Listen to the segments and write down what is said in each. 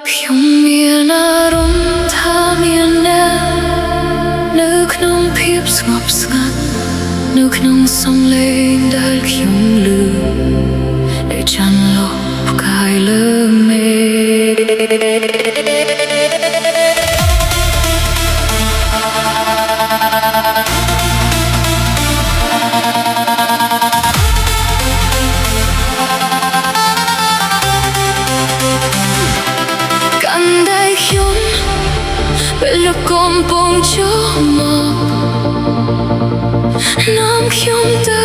ខ្ញុំមានអារម្មណ៍ថាមានអ្នកនៅក្នុងភាពស្ងប់ស្ងាត់នៅក្នុងសំឡេងដែលខ្ញុំឮនៅចន្ទលុបផ្កាយលើមេពេលកំពុងចូលមកនាំខ្ញុំទៅ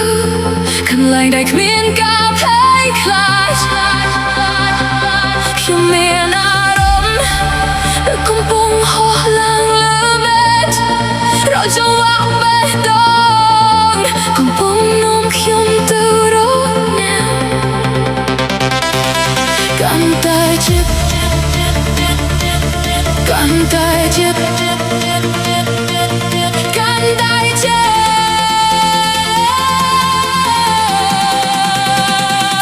កន្លែងដែលគ្មានការភ័យខ្លាចខ្ញុំមានអារម្មណ៍ដែលកំពុងហោះឡើងលើបេះរកចង្វាក់បេះដូងកំពុងនាំខ្ញុំទៅរកអ្នកកាន់តែជិតកាន់តែជិតកាន់តែជិត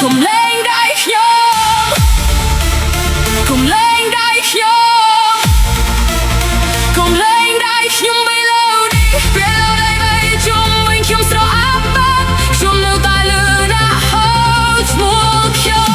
កុំលែងដៃខ្ញុំកុំលែងដៃខ្ញុំកុំលែងដៃខ្ញុំបីលើនេះពេលដៃបីជុំវិញខ្ញុំស្រអាប់បាត់ខ្ញុំនៅតែលឺណាស់ហូរឈ្មោះខ្ញុំ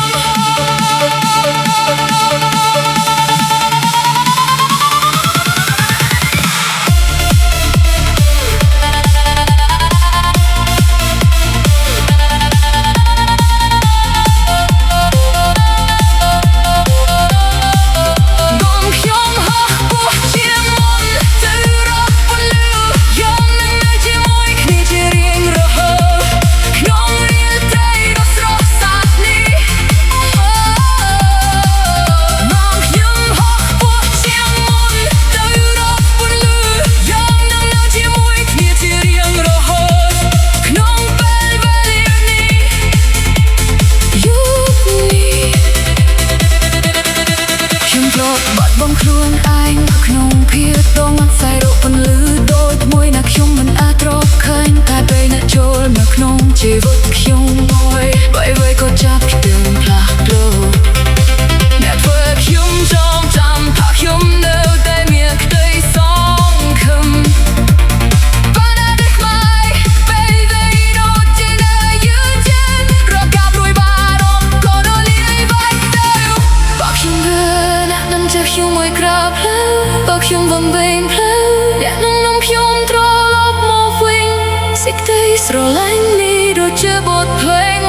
បាត់បង់ខ្លួនឯងក្នុងភាពដងខ្សែរកពន្លឺដូចមួយណាខ្ញុំមិនអាចរកឃើញតែពេលអ្នកចូលមកក្នុងជីវិតខ្ញុំមួយបីក៏ចាប់ខ្ញុំផ្លាស់ប្ដូរអ្នកធ្វើខ្ញុំចងចាំថាខ្ញុំនៅតែមានក្តីសង្ឃឹមបានតែខ្មៅពេលដែលដូចជានៅយឺតយ៉ាវរកកាប់រួយបារម្ភក៏ដល់លីបាច់ទៅបើខ្ញុំនឹងจะខ្ញុំមួយក្រាបផ្លូវបើខ្ញុំវំវែងផ្លូវអ្នកនឹងនាំខ្ញុំត្រឡប់មកវិញសេចក្តីស្រឡាញ់នេះដូចជាបទភ្លេង